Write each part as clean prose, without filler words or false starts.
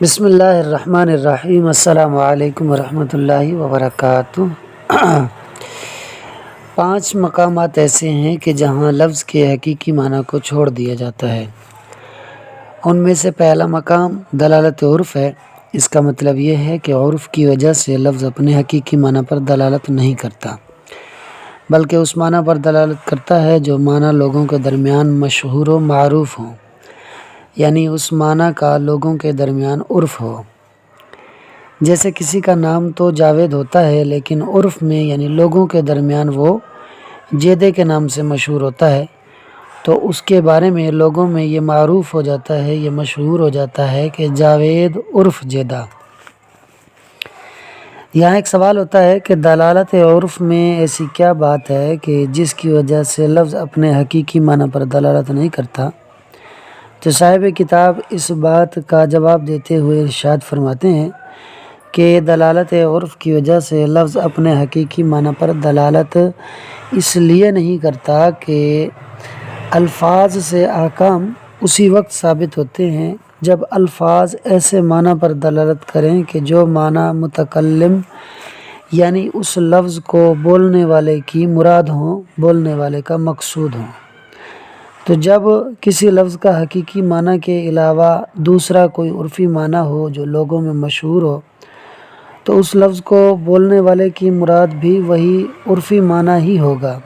بسم اللہ الرحمن الرحیم۔ السلام علیکم ورحمۃ اللہ وبرکاتہ۔ 5 مقامات ایسے ہیں کہ جہاں لفظ کے حقیقی معنی کو چھوڑ دیا جاتا ہے۔ ان میں سے پہلا مقام دلالت عرف ہے۔ اس کا مطلب یہ ہے کہ عرف کی وجہ سے لفظ اپنے حقیقی معنی پر دلالت نہیں کرتا، بلکہ اس معنی پر دلالت کرتا ہے جو معنی لوگوں کے درمیان مشہور و معروف ہوں، یعنی اس معنی کا لوگوں کے درمیان عرف ہو۔ جیسے کسی کا نام تو جاوید ہوتا ہے، لیکن عرف میں یعنی لوگوں کے درمیان وہ جیدے کے نام سے مشہور ہوتا ہے، تو اس کے بارے میں لوگوں میں یہ معروف ہو جاتا ہے، یہ مشہور ہو جاتا ہے کہ جاوید عرف جیدہ۔ یہاں ایک سوال ہوتا ہے کہ دلالت عرف میں ایسی کیا بات ہے کہ جس کی وجہ سے لفظ اپنے حقیقی معنی پر دلالت نہیں کرتا؟ تو صاحب کتاب اس بات کا جواب دیتے ہوئے ارشاد فرماتے ہیں کہ دلالت عرف کی وجہ سے لفظ اپنے حقیقی معنی پر دلالت اس لیے نہیں کرتا کہ الفاظ سے احکام اسی وقت ثابت ہوتے ہیں جب الفاظ ایسے معنی پر دلالت کریں کہ جو معنی متکلم یعنی اس لفظ کو بولنے والے کی مراد ہوں، بولنے والے کا مقصود ہوں۔ تو جب کسی لفظ کا حقیقی معنی کے علاوہ دوسرا کوئی عرفی معنی ہو جو لوگوں میں مشہور ہو، تو اس لفظ کو بولنے والے کی مراد بھی وہی عرفی معنی ہی ہوگا،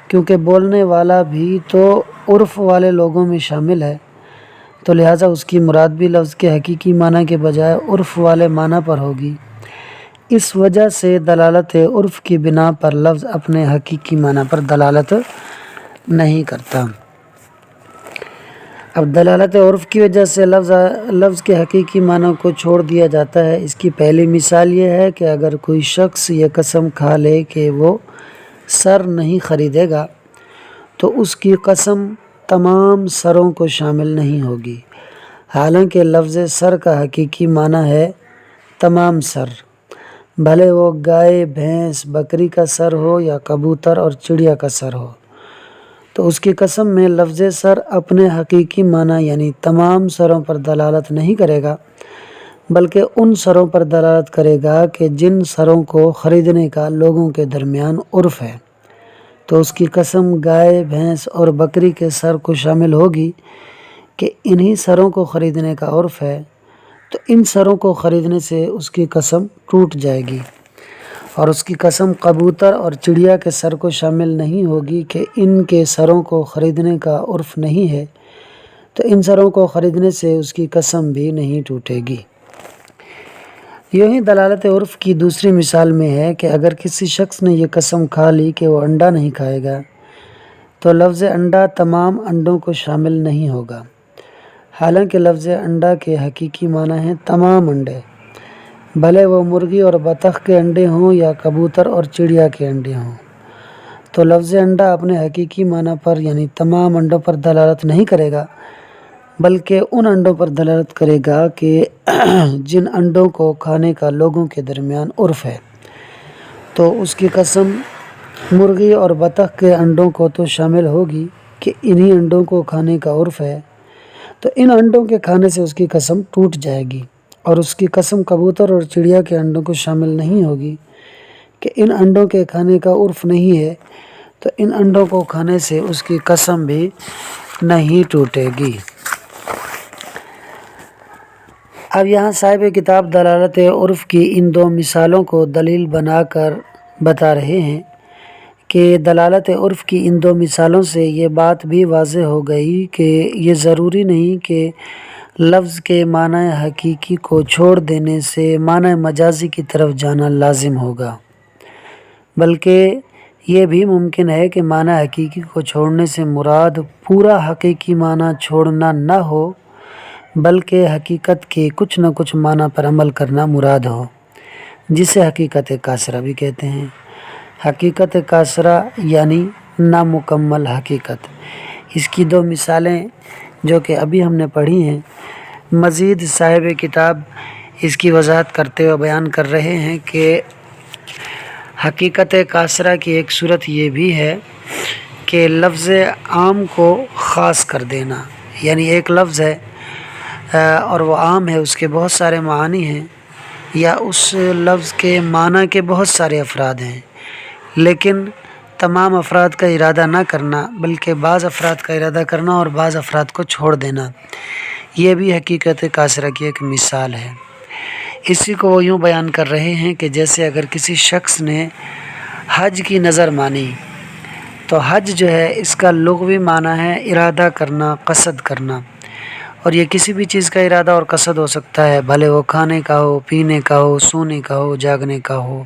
کیونکہ بولنے والا بھی تو عرف والے لوگوں میں شامل ہے، تو لہٰذا اس کی مراد بھی لفظ کے حقیقی معنی کے بجائے عرف والے معنی پر ہوگی۔ اس وجہ سے دلالت عرف کی بنا پر لفظ اپنے حقیقی معنی پر دلالت نہیں کرتا۔ اب دلالت عرف کی وجہ سے لفظ کے حقیقی معنی کو چھوڑ دیا جاتا ہے۔ اس کی پہلی مثال یہ ہے کہ اگر کوئی شخص یہ قسم کھا لے کہ وہ سر نہیں خریدے گا، تو اس کی قسم تمام سروں کو شامل نہیں ہوگی، حالانکہ لفظ سر کا حقیقی معنی ہے تمام سر، بھلے وہ گائے، بھینس، بکری کا سر ہو یا کبوتر اور چڑیا کا سر ہو۔ تو اس کی قسم میں لفظ سر اپنے حقیقی معنی یعنی تمام سروں پر دلالت نہیں کرے گا، بلکہ ان سروں پر دلالت کرے گا کہ جن سروں کو خریدنے کا لوگوں کے درمیان عرف ہے۔ تو اس کی قسم گائے، بھینس اور بکری کے سر کو شامل ہوگی کہ انہی سروں کو خریدنے کا عرف ہے، تو ان سروں کو خریدنے سے اس کی قسم ٹوٹ جائے گی، اور اس کی قسم کبوتر اور چڑیا کے سر کو شامل نہیں ہوگی کہ ان کے سروں کو خریدنے کا عرف نہیں ہے، تو ان سروں کو خریدنے سے اس کی قسم بھی نہیں ٹوٹے گی۔ یوں ہی دلالت عرف کی دوسری مثال میں ہے کہ اگر کسی شخص نے یہ قسم کھا لی کہ وہ انڈا نہیں کھائے گا، تو لفظ انڈا تمام انڈوں کو شامل نہیں ہوگا، حالانکہ لفظ انڈا کے حقیقی معنی ہیں تمام انڈے، بھلے وہ مرغی اور بطخ کے انڈے ہوں یا کبوتر اور چڑیا کے انڈے ہوں۔ تو لفظ انڈا اپنے حقیقی معنی پر یعنی تمام انڈوں پر دلالت نہیں کرے گا، بلکہ ان انڈوں پر دلالت کرے گا کہ جن انڈوں کو کھانے کا لوگوں کے درمیان عرف ہے۔ تو اس کی قسم مرغی اور بطخ کے انڈوں کو تو شامل ہوگی کہ انہی انڈوں کو کھانے کا عرف ہے، تو ان انڈوں کے کھانے سے اس کی قسم ٹوٹ جائے گی، اور اس کی قسم کبوتر اور چڑیا کے انڈوں کو شامل نہیں ہوگی کہ ان انڈوں کے کھانے کا عرف نہیں ہے، تو ان انڈوں کو کھانے سے اس کی قسم بھی نہیں ٹوٹے گی۔ اب یہاں صاحب کتاب دلالت عرف کی ان 2 مثالوں کو دلیل بنا کر بتا رہے ہیں کہ دلالت عرف کی ان 2 مثالوں سے یہ بات بھی واضح ہو گئی کہ یہ ضروری نہیں کہ لفظ کے معنی حقیقی کو چھوڑ دینے سے معنی مجازی کی طرف جانا لازم ہوگا، بلکہ یہ بھی ممکن ہے کہ معنی حقیقی کو چھوڑنے سے مراد پورا حقیقی معنی چھوڑنا نہ ہو، بلکہ حقیقت کے کچھ نہ کچھ معنی پر عمل کرنا مراد ہو، جسے حقیقت کاسرہ بھی کہتے ہیں۔ حقیقت کاسرہ یعنی نامکمل حقیقت۔ اس کی 2 مثالیں جو کہ ابھی ہم نے پڑھی ہیں، مزید صاحب کتاب اس کی وضاحت کرتے ہوئے بیان کر رہے ہیں کہ حقیقت کاسرہ کی ایک صورت یہ بھی ہے کہ لفظ عام کو خاص کر دینا، یعنی ایک لفظ ہے اور وہ عام ہے، اس کے بہت سارے معانی ہیں، یا اس لفظ کے معنی کے بہت سارے افراد ہیں، لیکن تمام افراد کا ارادہ نہ کرنا بلکہ بعض افراد کا ارادہ کرنا اور بعض افراد کو چھوڑ دینا، یہ بھی حقیقت کاسرہ کی ایک مثال ہے۔ اسی کو وہ یوں بیان کر رہے ہیں کہ جیسے اگر کسی شخص نے حج کی نظر مانی، تو حج جو ہے اس کا لغوی معنی ہے ارادہ کرنا، قصد کرنا، اور یہ کسی بھی چیز کا ارادہ اور قصد ہو سکتا ہے، بھلے وہ کھانے کا ہو، پینے کا ہو، سونے کا ہو، جاگنے کا ہو۔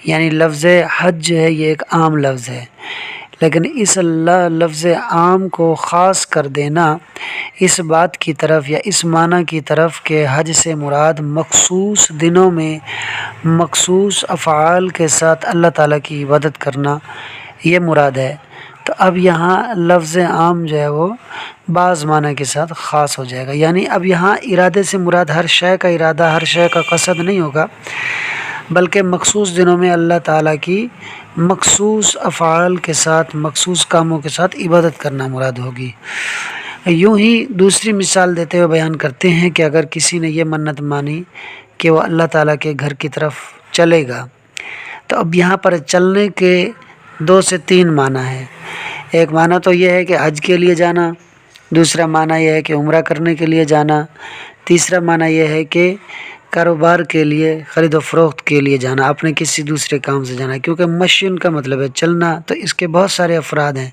یعنی لفظ حج جو ہے یہ ایک عام لفظ ہے، لیکن اس لفظ عام کو خاص کر دینا اس بات کی طرف یا اس معنی کی طرف کہ حج سے مراد مخصوص دنوں میں مخصوص افعال کے ساتھ اللہ تعالیٰ کی عبادت کرنا، یہ مراد ہے۔ تو اب یہاں لفظ عام جو ہے وہ بعض معنی کے ساتھ خاص ہو جائے گا، یعنی اب یہاں ارادے سے مراد ہر شے کا ارادہ، ہر شے کا قصد نہیں ہوگا، بلکہ مخصوص دنوں میں اللہ تعالیٰ کی مخصوص افعال کے ساتھ، مخصوص کاموں کے ساتھ عبادت کرنا مراد ہوگی۔ یوں ہی دوسری مثال دیتے ہوئے بیان کرتے ہیں کہ اگر کسی نے یہ منت مانی کہ وہ اللہ تعالیٰ کے گھر کی طرف چلے گا، تو اب یہاں پر چلنے کے 2 سے 3 معنی ہیں۔ ایک معنی تو یہ ہے کہ حج کے لیے جانا، دوسرا معنی یہ ہے کہ عمرہ کرنے کے لیے جانا، تیسرا معنی یہ ہے کہ کاروبار کے لیے، خرید و فروخت کے لیے جانا، اپنے کسی دوسرے کام سے جانا، کیونکہ مشین کا مطلب ہے چلنا، تو اس کے بہت سارے افراد ہیں۔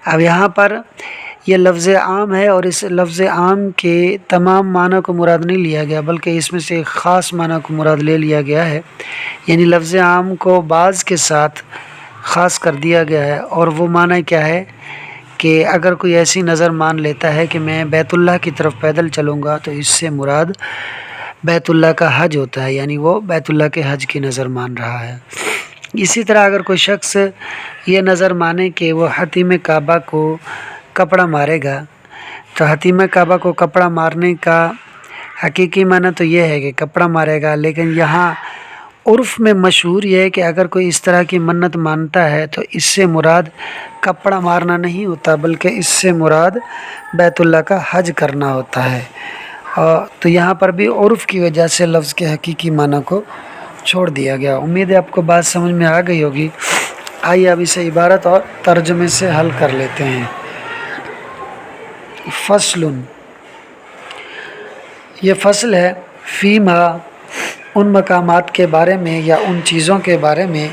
اب یہاں پر یہ لفظ عام ہے اور اس لفظ عام کے تمام معنی کو مراد نہیں لیا گیا، بلکہ اس میں سے ایک خاص معنی کو مراد لے لیا گیا ہے، یعنی لفظ عام کو بعض کے ساتھ خاص کر دیا گیا ہے۔ اور وہ معنی کیا ہے کہ اگر کوئی ایسی نظر مان لیتا ہے کہ میں بیت اللہ کی طرف پیدل چلوں گا، تو اس سے مراد بیت اللہ کا حج ہوتا ہے، یعنی وہ بیت اللہ کے حج کی نظر مان رہا ہے۔ اسی طرح اگر کوئی شخص یہ نظر مانے کہ وہ حتیم کعبہ کو کپڑا مارے گا، تو حتیم کعبہ کو کپڑا مارنے کا حقیقی معنی تو یہ ہے کہ کپڑا مارے گا، لیکن یہاں عرف میں مشہور یہ ہے کہ اگر کوئی اس طرح کی منت مانتا ہے تو اس سے مراد کپڑا مارنا نہیں ہوتا، بلکہ اس سے مراد بیت اللہ کا حج کرنا ہوتا ہے۔ تو یہاں پر بھی عرف کی وجہ سے لفظ کے حقیقی معنی کو چھوڑ دیا گیا۔ امید ہے آپ کو بات سمجھ میں آ گئی ہوگی۔ آئیے اب اسے عبارت اور ترجمے سے حل کر لیتے ہیں۔ فصل، یہ فصل ہے، فیما، ان مقامات کے بارے میں یا ان چیزوں کے بارے میں،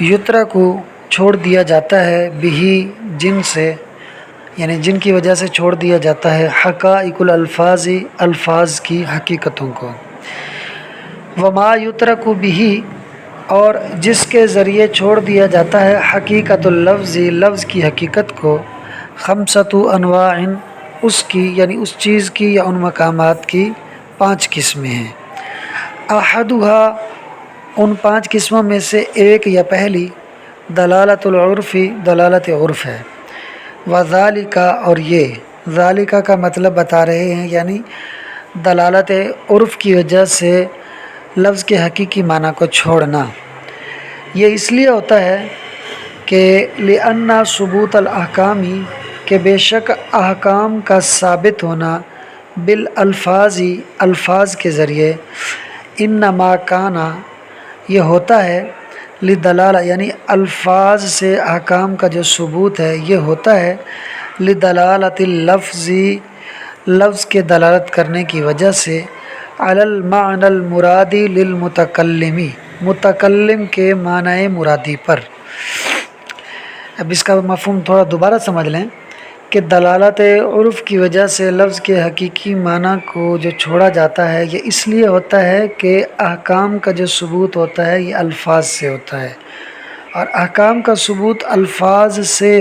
یترک کو چھوڑ دیا جاتا ہے، بہی، جن سے، یعنی جن کی وجہ سے چھوڑ دیا جاتا ہے، حقائق الالفاظ، الفاظ کی حقیقتوں کو، وما یترک بہی، اور جس کے ذریعے چھوڑ دیا جاتا ہے، حقیقت اللفظ، لفظ کی حقیقت کو، خمسۃ انواع، اس کی یعنی اس چیز کی یا ان مقامات کی 5 قسمیں ہیں۔ احدها، ان 5 قسموں میں سے ایک یا پہلی، دلالت العرف، دلالت عرف ہے، وذالک، اور یہ ذالک کا مطلب بتا رہے ہیں، یعنی دلالت عرف کی وجہ سے لفظ کے حقیقی معنی کو چھوڑنا، یہ اس لیے ہوتا ہے کہ لأن ثبوت الاحکام، کہ بے شک احکام کا ثابت ہونا، بالالفاظ، الفاظ کے ذریعے، انما کانا، یہ ہوتا ہے، لدلالہ، یعنی الفاظ سے احکام کا جو ثبوت ہے یہ ہوتا ہے، لدلالت اللفظ، لفظ کے دلالت کرنے کی وجہ سے، علی المعنی المرادی للمتکلم، متکلم کے معنی مرادی پر۔ اب اس کا مفہوم تھوڑا دوبارہ سمجھ لیں کہ دلالت عرف کی وجہ سے لفظ کے حقیقی معنی کو جو چھوڑا جاتا ہے، یہ اس لیے ہوتا ہے کہ احکام کا جو ثبوت ہوتا ہے یہ الفاظ سے ہوتا ہے، اور احکام کا ثبوت الفاظ سے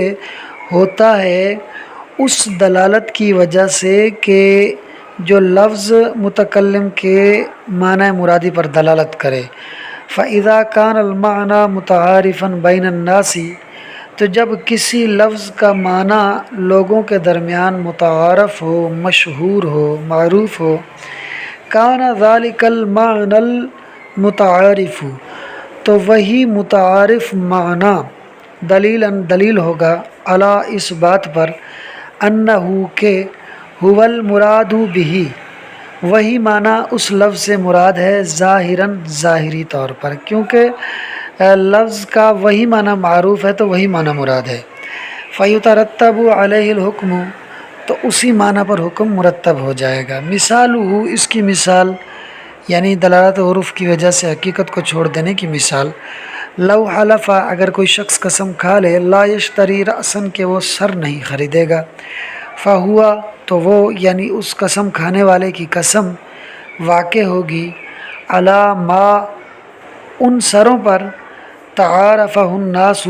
ہوتا ہے اس دلالت کی وجہ سے کہ جو لفظ متکلم کے معنی مرادی پر دلالت کرے۔ فَإِذَا كَانَ الْمَعْنَى مُتَعَارِفًا بَيْنَ النَّاسِ، تو جب کسی لفظ کا معنی لوگوں کے درمیان متعارف ہو، مشہور ہو، معروف ہو، كَانَ ذَلِكَ الْمَعْنَى الْمُتَعَارِفُ، تو وہی متعارف معنی دلیل ہوگا، علی، اس بات پر، انہ، کہ هو المراد به، وہی معنی اس لفظ سے مراد ہے ظاہراً ظاہری طور پر، کیونکہ لفظ کا وہی معنی معروف ہے تو وہی معنی مراد ہے۔ فیترتب علیہ الحکم، تو اسی معنی پر حکم مرتب ہو جائے گا۔ مثالہ، اس کی مثال یعنی دلالت عرف کی وجہ سے حقیقت کو چھوڑ دینے کی مثال، لو حلف، اگر کوئی شخص قسم کھا لے، لا یشتری رأسن، کہ وہ سر نہیں خریدے گا، فہوا، تو وہ یعنی اس قسم کھانے والے کی قسم واقع ہوگی علی ما، ان سروں پر، تعارفہ الناس،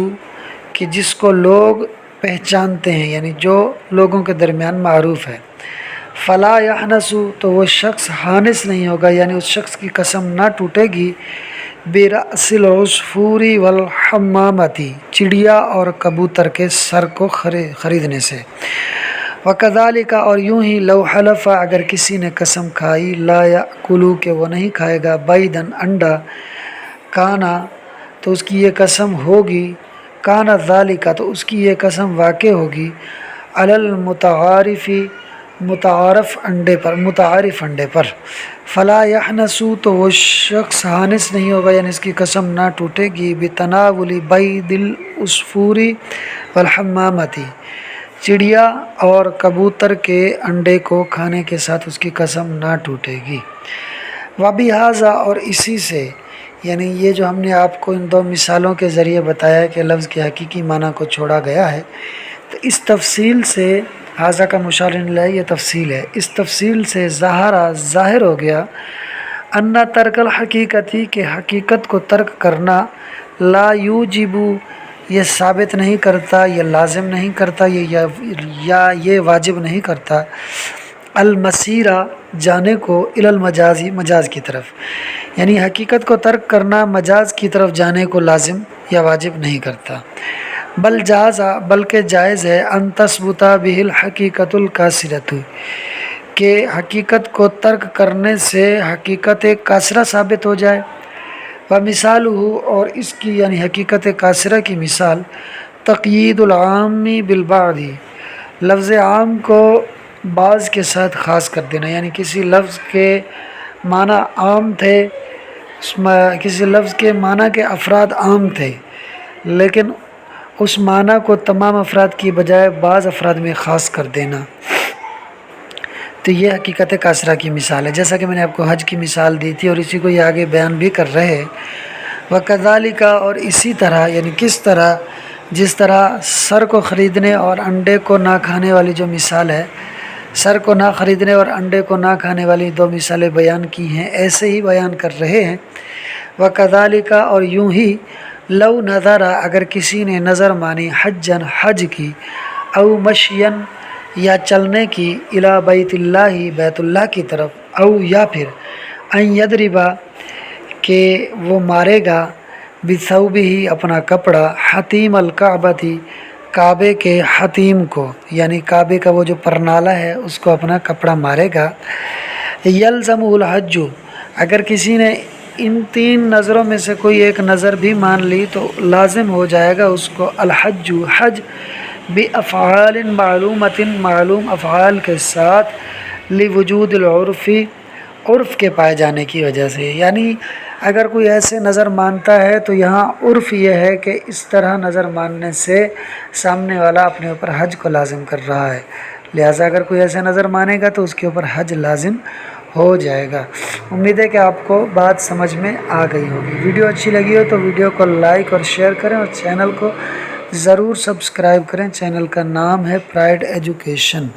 کہ جس کو لوگ پہچانتے ہیں، یعنی جو لوگوں کے درمیان معروف ہے۔ فلا یحنس، تو وہ شخص حانس نہیں ہوگا، یعنی اس شخص کی قسم نہ ٹوٹے گی، برأس العصفور والحمامۃ، چڑیا اور کبوتر کے سر کو خریدنے سے۔ وکذالک، اور یوں ہی، لو حلف، اگر کسی نے قسم کھائی، لا یأکل، کہ وہ نہیں کھائے گا، بیضا، انڈا، کانا، تو اس کی یہ قسم ہوگی، کانا ذالک، تو اس کی یہ قسم واقع ہوگی، علی المتعارف، متعارف انڈے پر۔ فلا یحنس، تو وہ شخص حانس نہیں ہوگا، یعنی اس کی قسم نہ ٹوٹے گی، بتناول بیض العصفور والحمامۃ، چڑیا اور کبوتر کے انڈے کو کھانے کے ساتھ اس کی قسم نہ ٹوٹے گی۔ وبہذا، اور اسی سے، یعنی یہ جو ہم نے آپ کو ان دو مثالوں کے ذریعے بتایا کہ لفظ کے حقیقی معنی کو چھوڑا گیا ہے، تو اس تفصیل سے، ھذا کا مشار الیہ، یہ تفصیل ہے، اس تفصیل سے ظاہر ہو گیا ان ترک الحقیقتی، کہ حقیقت کو ترک کرنا، لا یوجب، یہ ثابت نہیں کرتا، یہ لازم نہیں کرتا، یا یہ واجب نہیں کرتا، المسیرہ، جانے کو، الی المجازی، مجاز کی طرف، یعنی حقیقت کو ترک کرنا مجاز کی طرف جانے کو لازم یا واجب نہیں کرتا، بل جاز، بلکہ جائز ہے، ان تثبت بہ الحقیقت الکاسرۃ، کہ حقیقت کو ترک کرنے سے حقیقت کاسرہ ثابت ہو جائے۔ ومثالہ، اور اس کی یعنی حقیقت کاسرہ کی مثال، تقیید العام بالبعض، لفظ عام کو بعض کے ساتھ خاص کر دینا، یعنی کسی لفظ کے معنی عام تھے، کسی لفظ کے معنی کے افراد عام تھے، لیکن اس معنی کو تمام افراد کی بجائے بعض افراد میں خاص کر دینا، تو یہ حقیقت کاسرہ کی مثال ہے، جیسا کہ میں نے آپ کو حج کی مثال دی تھی، اور اسی کو یہ آگے بیان بھی کر رہے ہیں۔ وکذالک، اور اسی طرح، یعنی کس طرح، جس طرح سر کو خریدنے اور انڈے کو نہ کھانے والی جو مثال ہے، سر کو نہ خریدنے اور انڈے کو نہ کھانے والی دو مثالیں بیان کی ہیں، ایسے ہی بیان کر رہے ہیں۔ وکذالک، اور یوں ہی، لو نظر، اگر کسی نے نظر مانی، حجن، حج کی، او مشین، یا چلنے کی، الی بیت اللہ، بیت اللہ کی طرف، او یا پھر، ان یضربا، کہ وہ مارے گا، بثوبہ، اپنا کپڑا، حتیم الکعبۃ، کعبے کے حتیم کو، یعنی کعبے کا وہ جو پرنالہ ہے اس کو اپنا کپڑا مارے گا، یلزمہ الحج، اگر کسی نے ان تین نظروں میں سے کوئی ایک نظر بھی مان لی تو لازم ہو جائے گا اس کو الحج، حج، بافعال معلومۃ، معلوم افعال کے ساتھ، لوجود العرف، عرف کے پائے جانے کی وجہ سے، یعنی اگر کوئی ایسے نظر مانتا ہے تو یہاں عرف یہ ہے کہ اس طرح نظر ماننے سے سامنے والا اپنے اوپر حج کو لازم کر رہا ہے، لہٰذا اگر کوئی ایسے نظر مانے گا تو اس کے اوپر حج لازم ہو جائے گا۔ امید ہے کہ آپ کو بات سمجھ میں آ گئی ہوگی۔ ویڈیو اچھی لگی ہو تو ویڈیو کو لائک اور شیئر کریں، اور چینل کو ضرور سبسکرائب کریں۔ چینل کا نام ہے پرائڈ ایجوکیشن۔